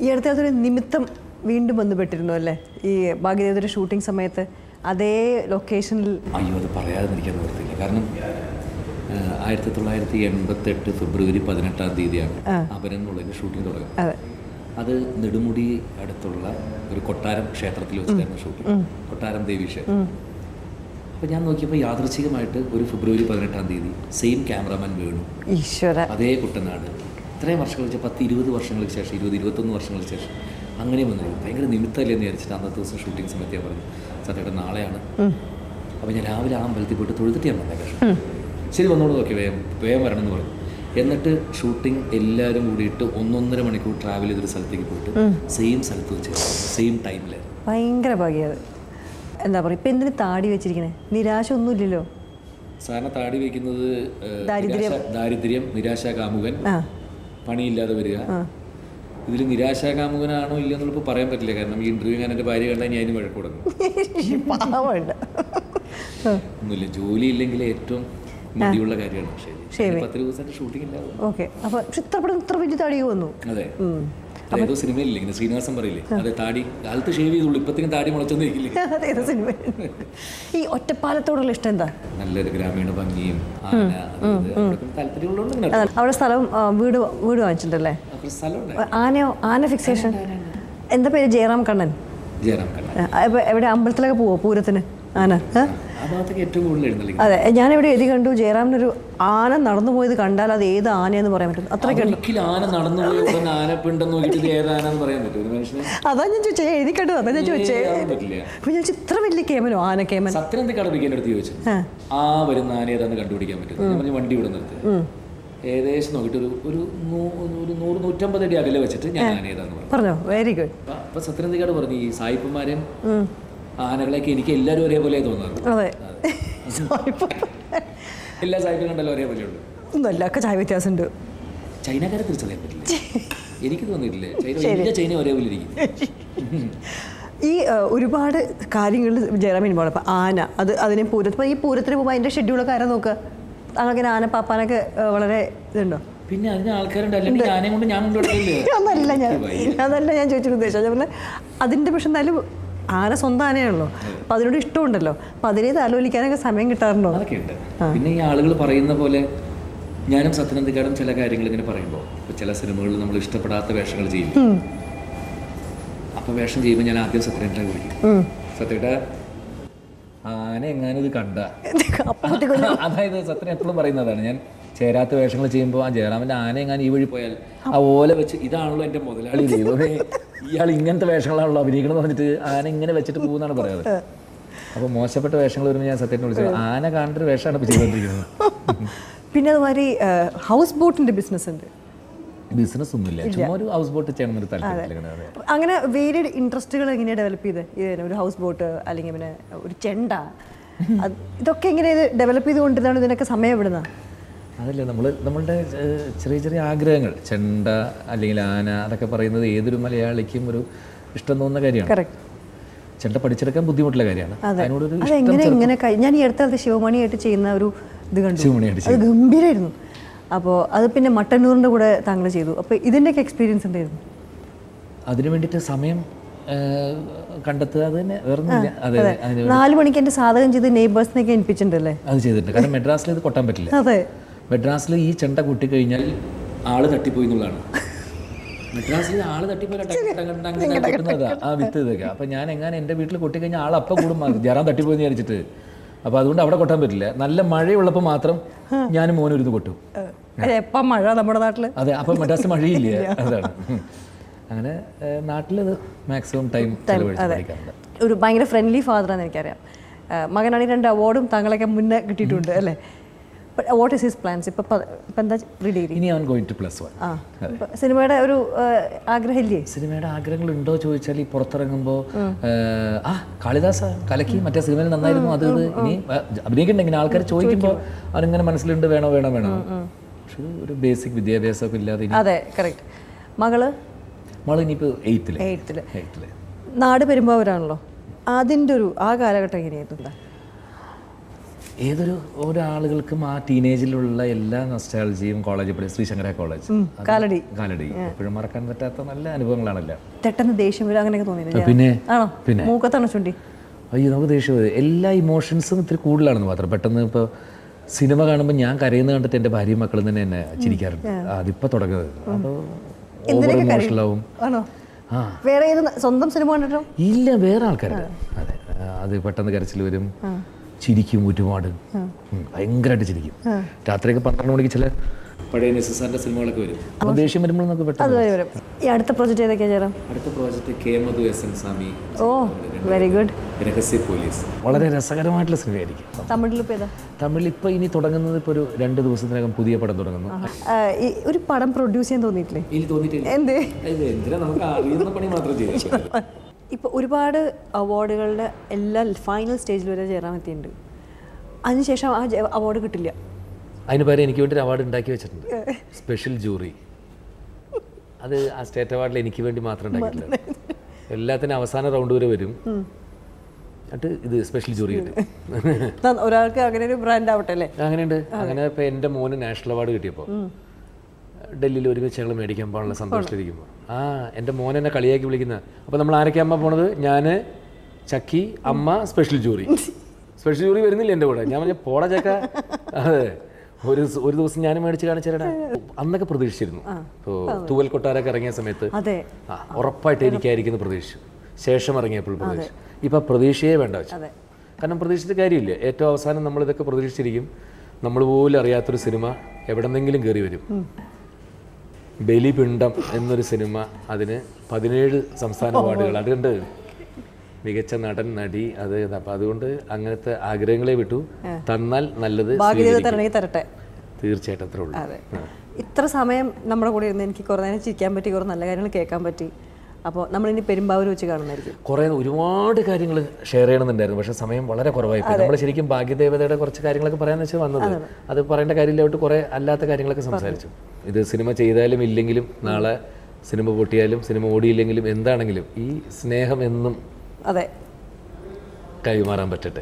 ഈ അടുത്ത അതൊരു നിമിത്തം വീണ്ടും ബന്ധപ്പെട്ടിരുന്നു അല്ലേ, ഈ ഭാഗ്യദേവതയുടെ ഷൂട്ടിംഗ് സമയത്ത് അതേ ലൊക്കേഷനിൽ? അയ്യോ, അത് പറയാതെ നിൽക്കാൻ നിർത്തില്ല. കാരണം 1988 ഫെബ്രുവരി 18 അപരൻ എന്നുള്ളതിൻ്റെ ഷൂട്ടിംഗ് തുടങ്ങും. അത് നെടുമുടി അടുത്തുള്ള ഒരു കൊട്ടാരം ക്ഷേത്രത്തിൽ വെച്ചിട്ടായിരുന്നു ഷൂട്ടിംഗ്, കൊട്ടാരം ദേവി ക്ഷേത്രം. അപ്പോൾ ഞാൻ നോക്കിയപ്പോൾ യാദൃച്ഛികമായിട്ട് ഒരു ഫെബ്രുവരി 18 സെയിം ക്യാമറാമാൻ വേണു, ഈശ്വര, അതേ കുട്ടനാട്. ഇത്രയും വർഷങ്ങൾക്ക് 10-20 വർഷങ്ങൾക്ക് ശേഷം, 20-21 വർഷങ്ങൾക്ക് ശേഷം അങ്ങനെ വന്നിരുന്നു. ഭയങ്കര നിമിത്തമല്ലേ എന്ന് വിചാരിച്ചിട്ട് അന്നത്തെ ദിവസം ഷൂട്ടിംഗ് സമയത്ത് ഞാൻ പറഞ്ഞു, സത്യമായിട്ട് നാളെയാണ്. അപ്പോൾ ഞാൻ രാവിലെ ആ അമ്പലത്തിൽ പോയിട്ട് തൊഴുതിട്ട് ഞാൻ വന്നേക്കാം. ശരി, വന്നോട് നോക്കി, വേഗം വരണം എന്ന് പറഞ്ഞു. എന്നിട്ട് ഷൂട്ടിംഗ് എല്ലാവരും കൂടിയിട്ട് 1.5 മണിക്കൂർ ട്രാവൽ ചെയ്തൊരു സ്ഥലത്തേക്ക് പോയിട്ട് സെയിം സ്ഥലത്ത് വെച്ച് സെയിം ടൈമിലായിരുന്നു. ഭയങ്കര ഭാഗ്യത്. എന്താ പറയുക, ഇപ്പം എന്തിനു താടി വെച്ചിരിക്കണേ? നിരാശ ഒന്നുമില്ലല്ലോ. സാധാരണ താടി വയ്ക്കുന്നത് ദാരിദ്ര്യം, നിരാശാകാമുകൻ, പണിയില്ലാതെ വരിക. ഇതിൽ നിരാശാകാമുകനാണോ ഇല്ലെന്നുള്ളപ്പോൾ പറയാൻ പറ്റില്ല. കാരണം ഈ ഇൻ്റർവ്യൂ ഞാൻ എൻ്റെ ഭാര്യ കണ്ടാൽ ഞാൻ അതിന് വഴക്ക് കൊടുക്കും. ഒന്നുമില്ല, ജോലി ഇല്ലെങ്കിൽ ഏറ്റവും മടിയുള്ള കാര്യമാണ് ശരി. 10 ദിവസത്തെ ഷൂട്ടിംഗ് ഇല്ലാതെ. ഓക്കെ, അപ്പോൾ ഇത്ര വലിയ താടി വന്നു. അതെ, ഏതോ സിനിമയിലില്ലേ ഇങ്ങനെ ശ്രീനിവാസൻ പറയില്ലേ, അതെ, താടി കാലത്ത് ഷേവ് ചെയ്തുള്ളൂ, ഇപ്പത്തേക്കും താടി മുളച്ചൊന്നിരിക്കില്ലേ. അതേതോ സിനിമ. ഈ ഒറ്റപ്പാലത്തോടുള്ള ഇഷ്ടം എന്താ? നല്ലൊരു ഗ്രാമീണ ഭംഗിയും താല്പര്യമുള്ളതുകൊണ്ട് അവിടെ സ്ഥലം വീട് വാങ്ങിച്ചിട്ടുണ്ടല്ലേ? ആന ഫിക്സേഷൻ. എന്താ പേര്? ജയറാം കണ്ണൻ. എവിടെ അമ്പലത്തിലൊക്കെ പോവോ പൂരത്തിന് ആന? അതെ, ഞാൻ ഇവിടെ എഴുതി കണ്ടു, ജയറാമിനൊരു ആന നടന്നു പോയത് കണ്ടാൽ അത് ഏത് ആനയെന്ന് പറയാൻ പറ്റും. അത്രയ്ക്ക് അതാ ഞാൻ ചോദിച്ചേ, എഴുതി കണ്ടു, അതാ ഞാൻ ചോദിച്ചേ. അപ്പൊ ഞാൻ ഇത്ര വലിയ കേമനോ ആന കേമൻ? ആ വരുന്ന ആന ഏതാന്ന് കണ്ടുപിടിക്കാൻ പറ്റും. വണ്ടി ഇവിടെ നിർത്തി ഏകദേശം നോക്കിയിട്ട് ഒരു 100-150 അടി അകലെ വെച്ചിട്ട് ഞാൻ ആന ഏതാന്ന് പറഞ്ഞോ. Very good. അപ്പൊ സത്യനന്ദിക്കാട് പറഞ്ഞു, ഈ സായിപ്പന്മാരെയും ആനകളെയൊക്കെ എനിക്ക് എല്ലാവരും ഒരേപോലെ തോന്നാറ്. എല്ലാ സായിപ്പും കണ്ടാലും ഒരേപോലെ ഉണ്ട്. ഒക്കെ ചായ വ്യത്യാസമുണ്ട്. ചൈനക്കാരെ തിരിച്ചറിയാൻ പറ്റില്ല, എനിക്ക് തോന്നിയിട്ടില്ല. ചൈന ഒരേപോലെ ഇരിക്കും. ഈ ഒരുപാട് കാര്യങ്ങൾ ജയറാം ഇൻവോൾവ്. അപ്പം ആന അതിനെ പൂരത്തിൽ, ഈ പൂരത്തിന് പോകുമ്പോൾ അതിൻ്റെ ഷെഡ്യൂളൊക്കെ ആരാ നോക്കുക? അങ്ങനെ ആന പാപ്പാനൊക്കെ വളരെ ഇതുണ്ടോ? പിന്നെ അതിന് ആൾക്കാരുണ്ട്, ആനയും കൊണ്ട് ഞാൻ അതല്ല ഞാൻ ചോദിച്ചൊരു ഉദ്ദേശം. ഞാൻ അതിൻ്റെ പക്ഷെ എന്തായാലും ആന സ്വന്തം ആനയാണല്ലോ, അപ്പം അതിനോട് ഇഷ്ടമുണ്ടല്ലോ, അപ്പം അതിനെ താലോലിക്കാനൊക്കെ സമയം കിട്ടാറുണ്ടോ? അതൊക്കെ ഉണ്ട്. പിന്നെ ഈ ആളുകൾ പറയുന്ന പോലെ ഞാനും സത്യനന്ദിക്കാടും ചില കാര്യങ്ങൾ ഇങ്ങനെ പറയുമ്പോൾ, ഇപ്പോൾ ചില സിനിമകളിൽ നമ്മൾ ഇഷ്ടപ്പെടാത്ത വേഷങ്ങൾ ചെയ്യില്ല. അപ്പോൾ വേഷം ചെയ്യുമ്പോൾ ഞാൻ ആദ്യം സത്യനന്ദിനെ വിളിക്കും, സത്യയുടെ ആന എങ്ങാനും ഇത് കണ്ട. അതായത് സത്യൻ എപ്പോഴും പറയുന്നതാണ്, ഞാൻ ചേരാത്ത വേഷങ്ങൾ ചെയ്യുമ്പോൾ ആ ജയറാമിൻ്റെ ആന എങ്ങാനും ഈ വഴി പോയാൽ ആ ഓല വെച്ച്, ഇതാണല്ലോ എൻ്റെ മുതലാളി, ദൈവമേ ഇയാൾ ഇങ്ങനത്തെ വേഷങ്ങളാണല്ലോ അഭിനയിക്കണം എന്ന് പറഞ്ഞിട്ട് ആന ഇങ്ങനെ വെച്ചിട്ട് പോകുന്നതാണ് പറയാറ്. അപ്പോൾ മോശപ്പെട്ട വേഷങ്ങൾ വരുമ്പോൾ ഞാൻ സത്യനെ വിളിച്ചത്, ആന കാണേണ്ട ഒരു വേഷമാണ് ഇപ്പോൾ ചെയ്തുകൊണ്ടിരിക്കുന്നത്. പിന്നെ അതുമാതിരി ഹൗസ് ബോട്ടിൻ്റെ ബിസിനസ് ഉണ്ട്. ബിസിനസ് ഒന്നുമില്ല, ചുമ്മാ ഒരു ഹൗസ് ബോട്ട് ചെയ്യണമെന്നൊരു താല്പര്യം. അങ്ങനെ വേരിയഡ് ഇൻട്രസ്റ്റുകൾ എങ്ങനെയാണ് ഡെവലപ്പ് ചെയ്ത്? ഒരു ഹൗസ് ബോട്ട് അല്ലെങ്കിൽ പിന്നെ ഒരു ചെണ്ട, ഇതൊക്കെ എങ്ങനെ ഡെവലപ്പ് ചെയ്തുകൊണ്ടിരുന്നാണ് ഇതിനൊക്കെ സമയം വിടുന്നത്? അതല്ലേ നമ്മളുടെ ചെറിയ ചെറിയ ആഗ്രഹങ്ങൾ, ചെണ്ട അല്ലെങ്കിൽ ആന, അതൊക്കെ പറയുന്നത് ഏതൊരു മലയാളിക്കും ഒരു ഇഷ്ടം തോന്നുന്ന കാര്യമാണ്. ചെണ്ട പഠിച്ചെടുക്കാൻ ബുദ്ധിമുട്ടുള്ള കാര്യമാണ്. അതിനോടൊരു ഞാൻ ഈ അടുത്ത ശിവമണിയായിട്ട് ചെയ്യുന്ന ഒരു ഇത് കണ്ടു, അത് ഗംഭീരമായിരുന്നു. അപ്പോൾ അത് പിന്നെ മട്ടന്നൂറിൻ്റെ കൂടെ താങ്കൾ ചെയ്തു. അപ്പോൾ ഇതിൻ്റെയൊക്കെ എക്സ്പീരിയൻസ് എന്തായിരുന്നു? അതിനു വേണ്ടിയിട്ട് സമയം കണ്ടെത്തുക, അത് തന്നെ വേറെ. 4 മണിക്ക് എൻ്റെ സാധകം ചെയ്ത് നെയ്ബേഴ്സിനൊക്കെ ഏൽപ്പിച്ചിട്ടുണ്ടല്ലേ? അത് ചെയ്തിട്ടുണ്ട്. കാരണം മെഡ്രാസിൽ ഇത് കൊട്ടാൻ പറ്റില്ല. അതെ, മെഡ്രാസിൽ ഈ ചെണ്ട കൂട്ടിക്കഴിഞ്ഞാൽ ആള് തട്ടിപ്പോയി എന്നുള്ളതാണ്. മെഡ്രാസിൽ ആള് തട്ടിപ്പോയി ആ വിത്ത് ഇതൊക്കെ. അപ്പം ഞാൻ എങ്ങനെ എൻ്റെ വീട്ടിൽ കൊട്ടിക്കഴിഞ്ഞാൽ ആൾ അപ്പം കൂടും, ജയറാം തട്ടിപ്പോയി എന്ന് വിചാരിച്ചിട്ട്. അപ്പോൾ അതുകൊണ്ട് അവിടെ കൊട്ടാൻ പറ്റില്ല. നല്ല മഴയുള്ളപ്പോൾ മാത്രം ഞാനും മോനും ഇരുന്ന് കൊട്ടും. എപ്പം മഴ നമ്മുടെ നാട്ടിൽ? അതെ, അപ്പം മെഡ്രാസിൽ മഴയില്ല, അതാണ്. അങ്ങനെ നാട്ടിലത് മാക്സിമം ടൈം ചെലവഴിക്കാറുണ്ട്. ഒരു ഭയങ്കര ഫ്രണ്ട്ലി ഫാദറാണെന്ന് എനിക്കറിയാം. മകനാണെങ്കിൽ 2 അവാർഡും താങ്കളൊക്കെ മുന്നേ കിട്ടിയിട്ടുണ്ട് അല്ലേ? What is his plans? ഇപ്പം എന്താ റെഡി? ഇനി അവൻ ഗോയിങ് ടു +1. സിനിമയുടെ ഒരു ആഗ്രഹമില്ലേ? സിനിമയുടെ ആഗ്രഹങ്ങളുണ്ടോ ചോദിച്ചാൽ, ഈ പുറത്തിറങ്ങുമ്പോൾ കാളിദാസ കലക്കി, മറ്റേ സിനിമയിൽ നന്നായിരുന്നു, അത് ഇനി അഭിനയിക്കണ്ടെങ്കിൽ ആൾക്കാർ ചോദിക്കുമ്പോൾ അവരിങ്ങനെ മനസ്സിലുണ്ട്, വേണോ. പക്ഷെ ഒരു ബേസിക് വിദ്യാഭ്യാസമൊക്കെ ഇല്ലാതെ. അതെ, കറക്റ്റ്. മകള് ഇനിയിപ്പോൾ 8th. നാട് പെരുമ്പാവൂരാണല്ലോ, അതിൻ്റെ ആ കാലഘട്ടം എങ്ങനെയായിരുന്നു? ഒരാളുകൾക്കും ആ ടീനേജിലുള്ള എല്ലാ നൊസ്റ്റാൾജിയും കോളേജിൽ പഠിച്ച ശ്രീശങ്കര കോളേജ് കാലടി എപ്പോഴും മറക്കാൻ പറ്റാത്ത നല്ല അനുഭവങ്ങളാണല്ലോ. പെട്ടെന്ന് ദേഷ്യം വരും അങ്ങനെയൊക്കെ തോന്നിയില്ല? പിന്നെ ആണോ? മൂക്കത്താണ് ചുണ്ടി? അയ്യോ, നമുക്ക് ദേഷ്യം വരും. എല്ലാ ഇമോഷൻസും ഇത്തിരി കൂടുതലാണെന്ന് മാത്രം. പെട്ടെന്ന് ഇപ്പോൾ സിനിമ കാണുമ്പോൾ ഞാൻ കരയുന്നത് കണ്ടിട്ട് എൻ്റെ ഭാര്യയും മക്കളും തന്നെ എന്നെ ചിരിക്കാറുണ്ട്. അതിപ്പോൾ തുടങ്ങുന്നത്. അപ്പോൾ ഓവർ ഇമോഷണലാവും. വേറെ ഏത് സ്വന്തം സിനിമ കണ്ടിട്ടോ? ഇല്ല, വേറെ ആൾക്കാരുടെ. അതെ, അത് പെട്ടെന്ന് കരച്ചിൽ വരും, ചിരിക്കും, ഒരുപാട് ഭയങ്കരമായിട്ട് ചിരിക്കും. രാത്രിയൊക്കെ 12 മണിക്ക് ചില പഴയ നെസസാറിന്റെ സിനിമകളൊക്കെ വരും. അപ്പോൾ ദേഷ്യം വരുമ്പോൾ നമുക്ക് പെട്ടെന്ന്. ഈ അടുത്ത പ്രോജക്റ്റ് ഏതൊക്കെയാ ചേരാം? അടുത്ത പ്രോജക്റ്റ് കെ മധു എസ് എൻ സ്വാമി. ഓ, വെരി ഗുഡ്. രഹസ്യ പോലീസ് വളരെ രസകരമായിട്ടുള്ള സിനിമയായിരിക്കും. തമിഴിൽ ഇപ്പോൾ ഇനി തുടങ്ങുന്നത് ഇപ്പോൾ ഒരു 2 ദിവസത്തിനകം പുതിയ പടം തുടങ്ങുന്നു. ഒരു പടം പ്രൊഡ്യൂസ് ചെയ്യാൻ തോന്നിയിട്ടില്ലേ? ഇനി തോന്നിയിട്ടില്ല. എന്തിനാ, നമുക്ക് അറിയുന്ന പണി മാത്രം ചെയ്യും. ഇപ്പോൾ ഒരുപാട് അവാർഡുകളുടെ എല്ലാ ഫൈനൽ സ്റ്റേജിൽ വരെ ജയറാം എത്തിയിട്ടുണ്ട്. അതിനുശേഷം ആ അവാർഡ് കിട്ടില്ല. അതിന് പകരം എനിക്ക് വേണ്ടി ഒരു അവാർഡ് ഉണ്ടാക്കി വെച്ചിട്ടുണ്ട്, സ്പെഷ്യൽ ജൂറി. അത് ആ സ്റ്റേറ്റ് അവാർഡിൽ എനിക്ക് വേണ്ടി മാത്രം ഉണ്ടാക്കിയിട്ടില്ല. എല്ലാത്തിനും അവസാന റൗണ്ട് വരെ വരും, എന്നിട്ട് ഇത് സ്പെഷ്യൽ ജൂറി കിട്ടും. ഒരാൾക്ക് അങ്ങനെ ഒരു ബ്രാൻഡ് ആവട്ടെ അല്ലേ? അങ്ങനെയുണ്ട്. അങ്ങനെ ഇപ്പോൾ എൻ്റെ മോന് നാഷണൽ അവാർഡ് കിട്ടിയപ്പോൾ ഡൽഹിയിൽ ഒരുമിച്ച് ഞങ്ങൾ മേടിക്കാൻ പോകാനുള്ള സന്തോഷത്തിലിരിക്കുമ്പോൾ എൻ്റെ മോൻ എന്നെ കളിയാക്കി വിളിക്കുന്ന. അപ്പോൾ നമ്മൾ ആരൊക്കെയാകുമ്പോൾ പോണത്? ഞാൻ, ചക്കി, അമ്മ, സ്പെഷ്യൽ ജൂറി. സ്പെഷ്യൽ ജൂറി വരുന്നില്ല എൻ്റെ കൂടെ. ഞാൻ പറഞ്ഞ പോട ചക്ക. അതെ, ഒരു ദിവസം ഞാൻ മേടിച്ച് കാണിച്ചേരാ. അന്നൊക്കെ പ്രതീക്ഷിച്ചിരുന്നു. ഇപ്പോൾ തൂവൽ കൊട്ടാരൊക്കെ ഇറങ്ങിയ സമയത്ത് ഉറപ്പായിട്ട് എനിക്കായിരിക്കുന്നു പ്രതീക്ഷിച്ചു. ശേഷം ഇറങ്ങിയപ്പോൾ പ്രതീക്ഷ. ഇപ്പം പ്രതീക്ഷയെ വേണ്ട വെച്ചു. കാരണം പ്രതീക്ഷിച്ച കാര്യമില്ല. ഏറ്റവും അവസാനം നമ്മളിതൊക്കെ പ്രതീക്ഷിച്ചിരിക്കും. നമ്മൾ പോലും അറിയാത്തൊരു സിനിമ എവിടെന്നെങ്കിലും കയറി വരും. ബലിപിണ്ഡം എന്നൊരു സിനിമ, അതിന് 17 സംസ്ഥാന അവാർഡുകൾ. അതുകൊണ്ട് മികച്ച നടൻ, നടി, അത്. അപ്പം അതുകൊണ്ട് അങ്ങനത്തെ ആഗ്രഹങ്ങളെ വിട്ടു. തന്നാൽ നല്ലത്, തരട്ടെ. തീർച്ചയായിട്ടും അത്രേ ഉള്ളൂ. ഇത്ര സമയം നമ്മുടെ കൂടെ ഇരുന്ന് എനിക്ക് കുറേ നേരം ചിരിക്കാൻ പറ്റി, കുറേ നല്ല കാര്യങ്ങൾ കേൾക്കാൻ പറ്റി. അപ്പോൾ നമ്മളിനി പെരുമ്പാവൂർ വെച്ച് കാണുന്നതായിരിക്കും. ഒരുപാട് കാര്യങ്ങൾ ഷെയർ ചെയ്യണമെന്നുണ്ടായിരുന്നു, പക്ഷേ സമയം വളരെ കുറവായി. നമ്മൾ ശരിക്കും ഭാഗ്യദേവതയുടെ കുറച്ച് കാര്യങ്ങളൊക്കെ പറയാന്ന് വെച്ചാൽ വന്നത്. അത് പറയേണ്ട കാര്യമില്ലായിട്ട് കുറേ അല്ലാത്ത കാര്യങ്ങളൊക്കെ സംസാരിച്ചു. ഇത് സിനിമ ചെയ്താലും ഇല്ലെങ്കിലും, നാളെ സിനിമ പൊട്ടിയാലും, സിനിമ ഓടിയില്ലെങ്കിലും, എന്താണെങ്കിലും ഈ സ്നേഹം എന്നും കൈമാറാൻ പറ്റട്ടെ.